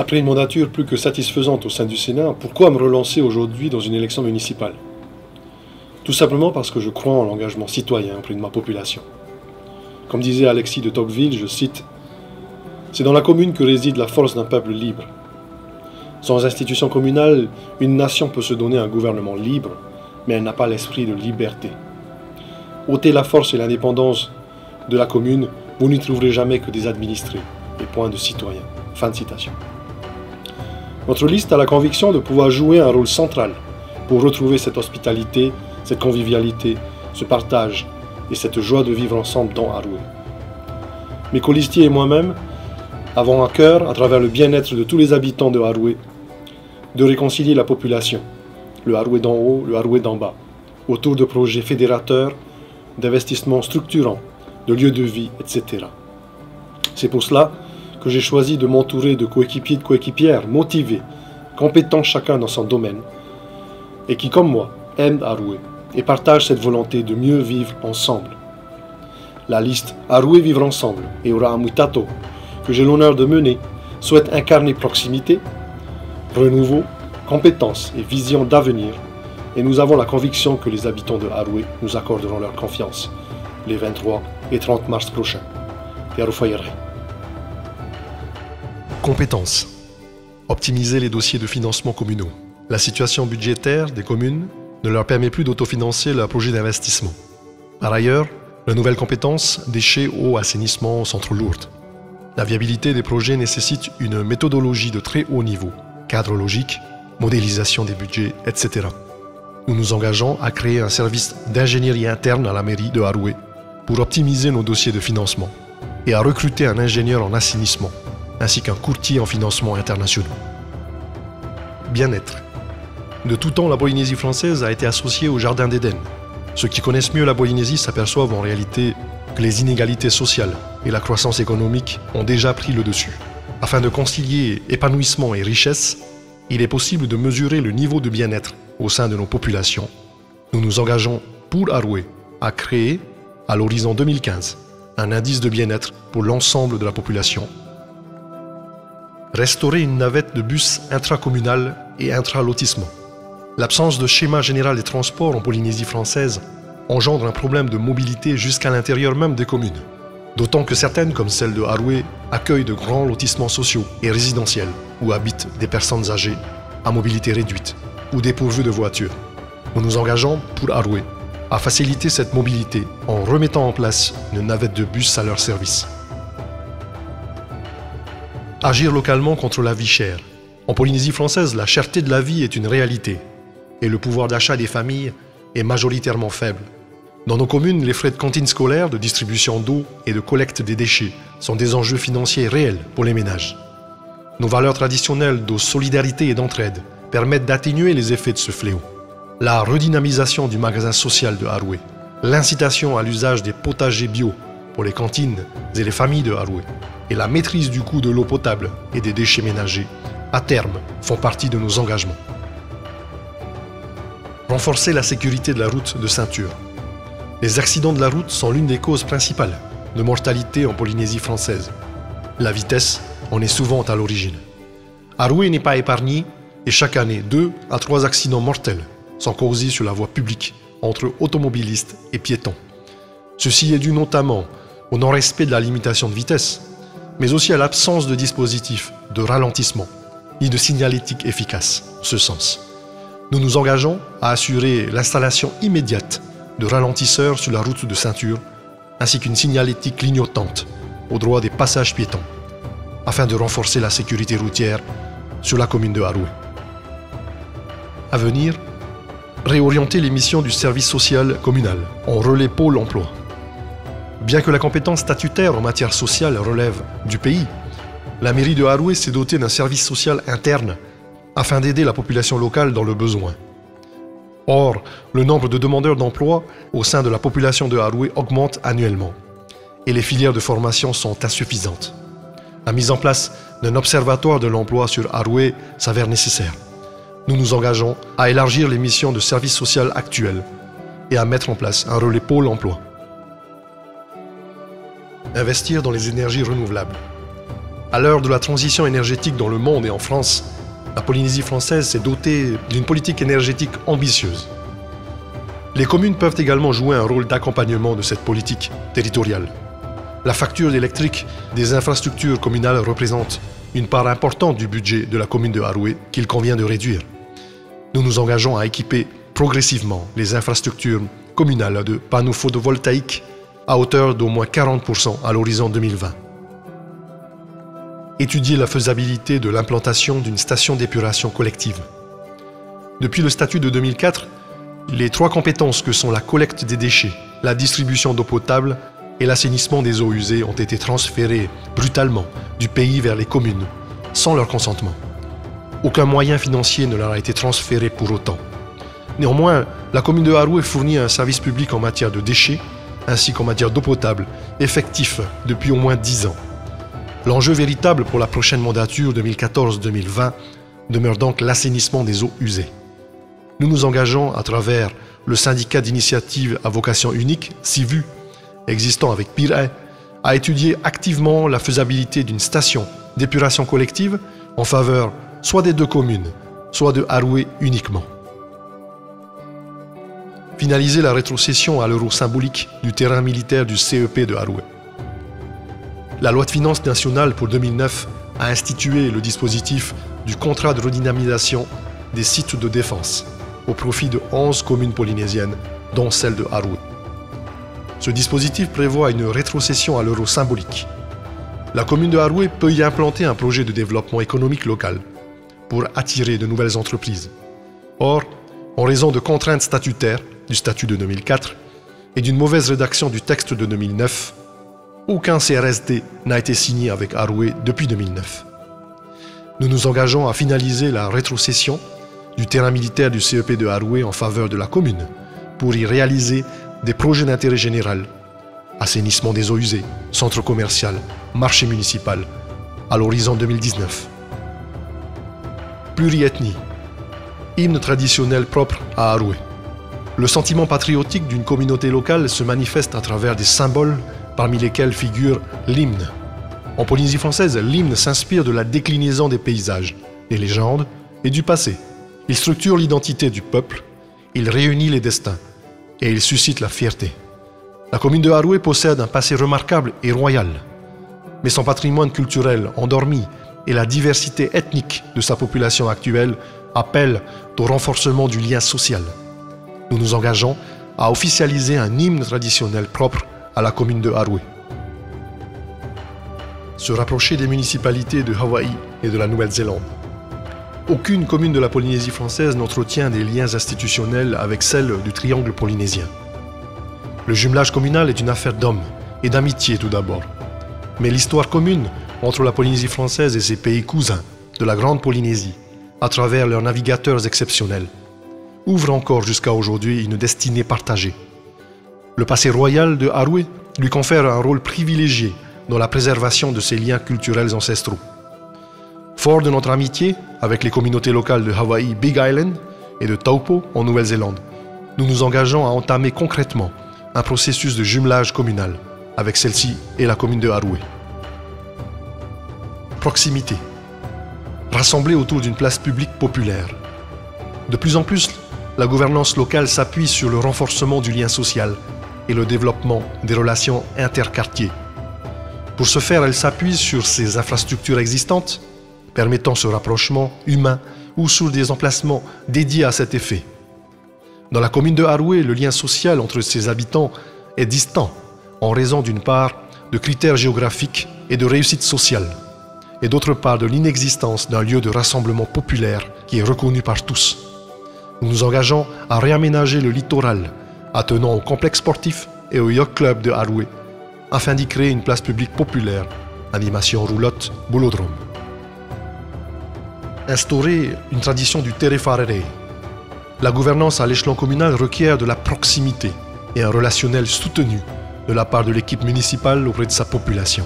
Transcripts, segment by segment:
Après une mandature plus que satisfaisante au sein du Sénat, pourquoi me relancer aujourd'hui dans une élection municipale? Tout simplement parce que je crois en l'engagement citoyen auprès de ma population. Comme disait Alexis de Tocqueville, je cite, « C'est dans la commune que réside la force d'un peuple libre. Sans institution communale, une nation peut se donner un gouvernement libre, mais elle n'a pas l'esprit de liberté. Ôtez la force et l'indépendance de la commune, vous n'y trouverez jamais que des administrés et point de citoyens. » Fin de citation. Notre liste a la conviction de pouvoir jouer un rôle central pour retrouver cette hospitalité, cette convivialité, ce partage et cette joie de vivre ensemble dans Aroué. Mes colistiers et moi-même avons à cœur, à travers le bien-être de tous les habitants de Aroué, de réconcilier la population, le Aroué d'en haut, le Aroué d'en bas, autour de projets fédérateurs, d'investissements structurants, de lieux de vie, etc. C'est pour cela que j'ai choisi de m'entourer de coéquipiers et de coéquipières motivés, compétents chacun dans son domaine, et qui, comme moi, aiment Aroué et partagent cette volonté de mieux vivre ensemble. La liste Aroué Vivre Ensemble et Ora Amutato, que j'ai l'honneur de mener, souhaite incarner proximité, renouveau, compétences et vision d'avenir, et nous avons la conviction que les habitants de Aroué nous accorderont leur confiance les 23 et 30 mars prochains. Compétences. Optimiser les dossiers de financement communaux. La situation budgétaire des communes ne leur permet plus d'autofinancer leurs projets d'investissement. Par ailleurs, la nouvelle compétence déchets, eau, assainissement sont trop lourdes. La viabilité des projets nécessite une méthodologie de très haut niveau, cadre logique, modélisation des budgets, etc. Nous nous engageons à créer un service d'ingénierie interne à la mairie de Aroué pour optimiser nos dossiers de financement et à recruter un ingénieur en assainissement ainsi qu'un courtier en financement internationaux. Bien-être. De tout temps, la Polynésie française a été associée au Jardin d'Éden. Ceux qui connaissent mieux la Polynésie s'aperçoivent en réalité que les inégalités sociales et la croissance économique ont déjà pris le dessus. Afin de concilier épanouissement et richesse, il est possible de mesurer le niveau de bien-être au sein de nos populations. Nous nous engageons pour Aroué à créer, à l'horizon 2015, un indice de bien-être pour l'ensemble de la population. Restaurer une navette de bus intracommunale et intra-lotissement. L'absence de schéma général des transports en Polynésie française engendre un problème de mobilité jusqu'à l'intérieur même des communes. D'autant que certaines, comme celle de Arouet, accueillent de grands lotissements sociaux et résidentiels où habitent des personnes âgées à mobilité réduite ou dépourvues de voitures. Nous nous engageons pour Arouet à faciliter cette mobilité en remettant en place une navette de bus à leur service. Agir localement contre la vie chère. En Polynésie française, la cherté de la vie est une réalité et le pouvoir d'achat des familles est majoritairement faible. Dans nos communes, les frais de cantine scolaire, de distribution d'eau et de collecte des déchets sont des enjeux financiers réels pour les ménages. Nos valeurs traditionnelles de solidarité et d'entraide permettent d'atténuer les effets de ce fléau. La redynamisation du magasin social de Arouet, l'incitation à l'usage des potagers bio pour les cantines et les familles de Arouet, et la maîtrise du coût de l'eau potable et des déchets ménagers, à terme, font partie de nos engagements. Renforcer la sécurité de la route de ceinture. Les accidents de la route sont l'une des causes principales de mortalité en Polynésie française. La vitesse en est souvent à l'origine. Arouet n'est pas épargné et chaque année, 2 à 3 accidents mortels sont causés sur la voie publique entre automobilistes et piétons. Ceci est dû notamment au non-respect de la limitation de vitesse, mais aussi à l'absence de dispositifs de ralentissement ni de signalétique efficace en ce sens. Nous nous engageons à assurer l'installation immédiate de ralentisseurs sur la route de ceinture, ainsi qu'une signalétique clignotante au droit des passages piétons, afin de renforcer la sécurité routière sur la commune de Arouet. À venir, réorienter les missions du service social communal en relais pôle emploi. Bien que la compétence statutaire en matière sociale relève du pays, la mairie de Arouet s'est dotée d'un service social interne afin d'aider la population locale dans le besoin. Or, le nombre de demandeurs d'emploi au sein de la population de Arouet augmente annuellement et les filières de formation sont insuffisantes. La mise en place d'un observatoire de l'emploi sur Arouet s'avère nécessaire. Nous nous engageons à élargir les missions de service social actuelles et à mettre en place un relais pôle emploi. Investir dans les énergies renouvelables. À l'heure de la transition énergétique dans le monde et en France, la Polynésie française s'est dotée d'une politique énergétique ambitieuse. Les communes peuvent également jouer un rôle d'accompagnement de cette politique territoriale. La facture électrique des infrastructures communales représente une part importante du budget de la commune de Arouet qu'il convient de réduire. Nous nous engageons à équiper progressivement les infrastructures communales de panneaux photovoltaïques à hauteur d'au moins 40% à l'horizon 2020. Étudier la faisabilité de l'implantation d'une station d'épuration collective. Depuis le statut de 2004, les 3 compétences que sont la collecte des déchets, la distribution d'eau potable et l'assainissement des eaux usées ont été transférées brutalement du pays vers les communes, sans leur consentement. Aucun moyen financier ne leur a été transféré pour autant. Néanmoins, la commune de Arouet fournit un service public en matière de déchets, ainsi qu'en matière d'eau potable, effectif depuis au moins 10 ans. L'enjeu véritable pour la prochaine mandature 2014-2020 demeure donc l'assainissement des eaux usées. Nous nous engageons à travers le syndicat d'initiative à vocation unique, SIVU, existant avec Pirae, à étudier activement la faisabilité d'une station d'épuration collective en faveur soit des 2 communes, soit de Arouet uniquement. Finaliser la rétrocession à l'euro symbolique du terrain militaire du CEP de Arouet. La loi de finances nationale pour 2009 a institué le dispositif du contrat de redynamisation des sites de défense au profit de 11 communes polynésiennes, dont celle de Arouet. Ce dispositif prévoit une rétrocession à l'euro symbolique. La commune de Arouet peut y implanter un projet de développement économique local pour attirer de nouvelles entreprises. Or, en raison de contraintes statutaires du statut de 2004 et d'une mauvaise rédaction du texte de 2009, aucun CRSD n'a été signé avec Arouet depuis 2009. Nous nous engageons à finaliser la rétrocession du terrain militaire du CEP de Arouet en faveur de la commune pour y réaliser des projets d'intérêt général, assainissement des eaux usées, centre commercial, marché municipal, à l'horizon 2019. Pluriethnie, hymne traditionnel propre à Arouet. Le sentiment patriotique d'une communauté locale se manifeste à travers des symboles parmi lesquels figure l'hymne. En Polynésie française, l'hymne s'inspire de la déclinaison des paysages, des légendes et du passé. Il structure l'identité du peuple, il réunit les destins et il suscite la fierté. La commune de Aroué possède un passé remarquable et royal, mais son patrimoine culturel endormi et la diversité ethnique de sa population actuelle appellent au renforcement du lien social. Nous nous engageons à officialiser un hymne traditionnel propre à la commune de Aroué. Se rapprocher des municipalités de Hawaï et de la Nouvelle-Zélande. Aucune commune de la Polynésie française n'entretient des liens institutionnels avec celle du triangle polynésien. Le jumelage communal est une affaire d'hommes et d'amitié tout d'abord. Mais l'histoire commune entre la Polynésie française et ses pays cousins de la Grande Polynésie, à travers leurs navigateurs exceptionnels, ouvre encore jusqu'à aujourd'hui une destinée partagée. Le passé royal de Aroué lui confère un rôle privilégié dans la préservation de ses liens culturels ancestraux. Fort de notre amitié avec les communautés locales de Hawaï Big Island et de Taupo en Nouvelle-Zélande, nous nous engageons à entamer concrètement un processus de jumelage communal avec celle-ci et la commune de Aroué. Proximité. Rassembler autour d'une place publique populaire. De plus en plus, la gouvernance locale s'appuie sur le renforcement du lien social et le développement des relations interquartiers. Pour ce faire, elle s'appuie sur ses infrastructures existantes, permettant ce rapprochement humain ou sur des emplacements dédiés à cet effet. Dans la commune de Aroué, le lien social entre ses habitants est distant en raison d'une part de critères géographiques et de réussite sociale, et d'autre part de l'inexistence d'un lieu de rassemblement populaire qui est reconnu par tous. Nous nous engageons à réaménager le littoral, attenant au complexe sportif et au yacht club de Aroué, afin d'y créer une place publique populaire, animation roulotte, boulodrome. Instaurer une tradition du tere wharere. La gouvernance à l'échelon communal requiert de la proximité et un relationnel soutenu de la part de l'équipe municipale auprès de sa population.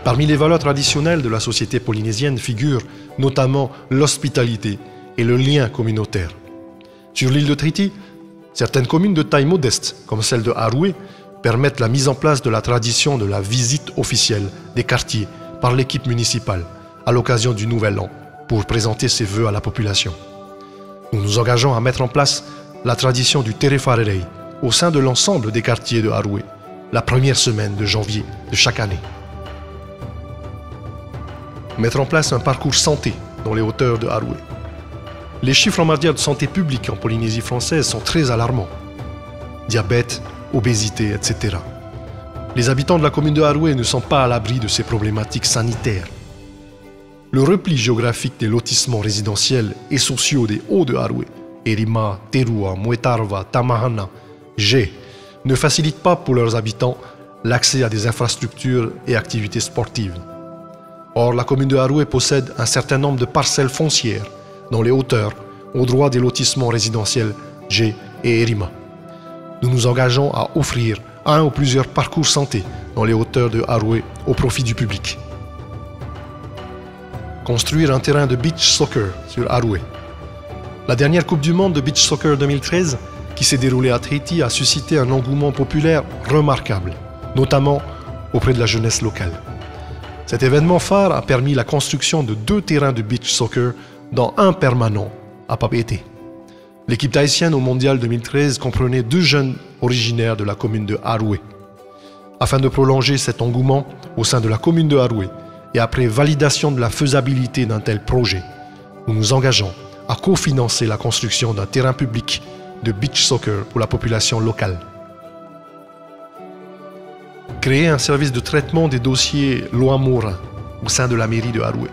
Parmi les valeurs traditionnelles de la société polynésienne figurent notamment l'hospitalité et le lien communautaire. Sur l'île de Tahiti, certaines communes de taille modeste, comme celle de Aroué, permettent la mise en place de la tradition de la visite officielle des quartiers par l'équipe municipale à l'occasion du Nouvel An pour présenter ses vœux à la population. Nous nous engageons à mettre en place la tradition du tere wharere au sein de l'ensemble des quartiers de Aroué, la première semaine de janvier de chaque année. Mettre en place un parcours santé dans les hauteurs de Aroué. Les chiffres en matière de santé publique en Polynésie française sont très alarmants. Diabète, obésité, etc. Les habitants de la commune de Aroué ne sont pas à l'abri de ces problématiques sanitaires. Le repli géographique des lotissements résidentiels et sociaux des Hauts de Aroué, Erima, Terua, Muetarva, Tamahana, G, ne facilite pas pour leurs habitants l'accès à des infrastructures et activités sportives. Or, la commune de Aroué possède un certain nombre de parcelles foncières dans les hauteurs, au droit des lotissements résidentiels G et Erima. Nous nous engageons à offrir un ou plusieurs parcours santé dans les hauteurs de Aroué au profit du public. Construire un terrain de beach soccer sur Aroué. La dernière Coupe du Monde de beach soccer 2013, qui s'est déroulée à Tahiti, a suscité un engouement populaire remarquable, notamment auprès de la jeunesse locale. Cet événement phare a permis la construction de 2 terrains de beach soccer, dont un permanent à Papeete. L'équipe tahitienne au Mondial 2013 comprenait 2 jeunes originaires de la commune de Aroué. Afin de prolonger cet engouement au sein de la commune de Aroué et après validation de la faisabilité d'un tel projet, nous nous engageons à cofinancer la construction d'un terrain public de beach soccer pour la population locale. Créer un service de traitement des dossiers Loi Morin au sein de la mairie de Aroué.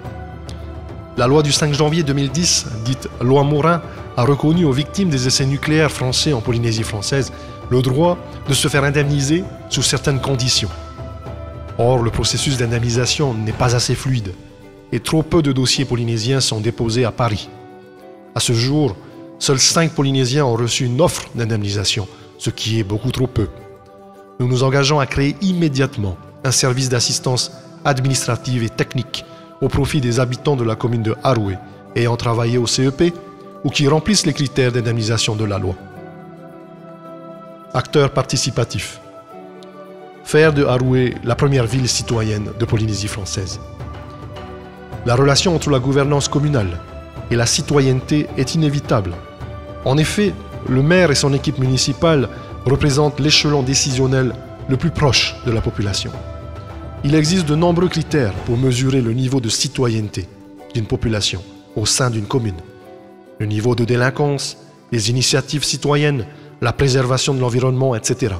La loi du 5 janvier 2010, dite Loi Morin, a reconnu aux victimes des essais nucléaires français en Polynésie française le droit de se faire indemniser sous certaines conditions. Or, le processus d'indemnisation n'est pas assez fluide et trop peu de dossiers polynésiens sont déposés à Paris. À ce jour, seuls 5 Polynésiens ont reçu une offre d'indemnisation, ce qui est beaucoup trop peu. Nous nous engageons à créer immédiatement un service d'assistance administrative et technique au profit des habitants de la commune de Aroué ayant travaillé au CEP ou qui remplissent les critères d'indemnisation de la loi. Acteurs participatifs. faire de Haroué la première ville citoyenne de Polynésie française. La relation entre la gouvernance communale et la citoyenneté est inévitable. En effet, le maire et son équipe municipale représentent l'échelon décisionnel le plus proche de la population. Il existe de nombreux critères pour mesurer le niveau de citoyenneté d'une population au sein d'une commune. Le niveau de délinquance, les initiatives citoyennes, la préservation de l'environnement, etc.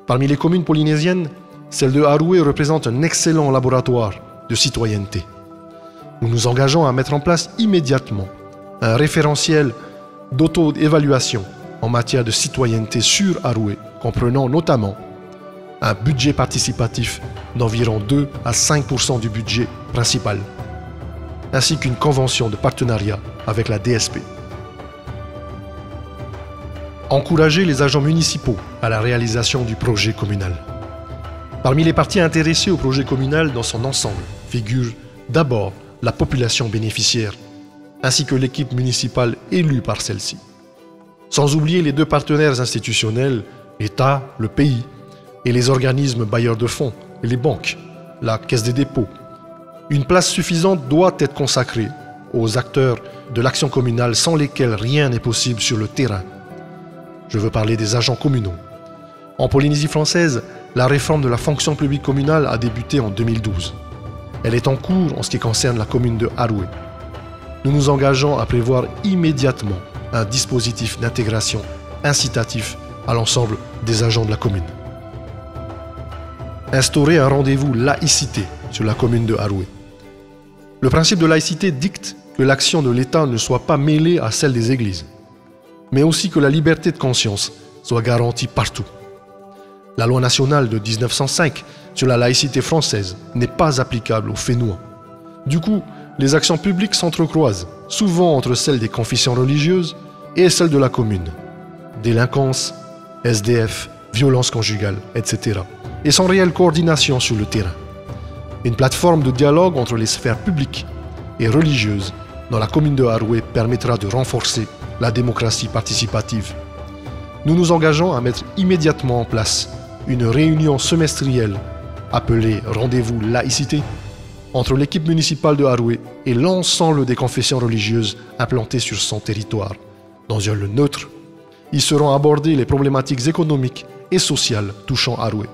Parmi les communes polynésiennes, celle de Haroué représente un excellent laboratoire de citoyenneté. Nous nous engageons à mettre en place immédiatement un référentiel d'auto-évaluation en matière de citoyenneté sur Haroué, comprenant notamment un budget participatif d'environ 2 à 5% du budget principal, ainsi qu'une convention de partenariat avec la DSP. Encourager les agents municipaux à la réalisation du projet communal. Parmi les parties intéressées au projet communal dans son ensemble figure d'abord la population bénéficiaire, ainsi que l'équipe municipale élue par celle-ci. Sans oublier les deux partenaires institutionnels, l'État, le pays, et les organismes bailleurs de fonds et les banques, la Caisse des dépôts. Une place suffisante doit être consacrée aux acteurs de l'action communale sans lesquels rien n'est possible sur le terrain. Je veux parler des agents communaux. En Polynésie française, la réforme de la fonction publique communale a débuté en 2012. Elle est en cours en ce qui concerne la commune de Haroué. Nous nous engageons à prévoir immédiatement un dispositif d'intégration incitatif à l'ensemble des agents de la commune. Instaurer un rendez-vous laïcité sur la commune de Haroué. Le principe de laïcité dicte que l'action de l'État ne soit pas mêlée à celle des églises, mais aussi que la liberté de conscience soit garantie partout. La loi nationale de 1905 sur la laïcité française n'est pas applicable aux Fénois. Du coup, les actions publiques s'entrecroisent, souvent entre celles des confessions religieuses et celles de la commune. Délinquance, SDF, violence conjugale, etc. Et sans réelle coordination sur le terrain. Une plateforme de dialogue entre les sphères publiques et religieuses dans la commune de Haroué permettra de renforcer la démocratie participative. Nous nous engageons à mettre immédiatement en place une réunion semestrielle appelée Rendez-vous laïcité entre l'équipe municipale de Haroué et l'ensemble des confessions religieuses implantées sur son territoire. Dans un lieu neutre, y seront abordées les problématiques économiques et sociales touchant Haroué.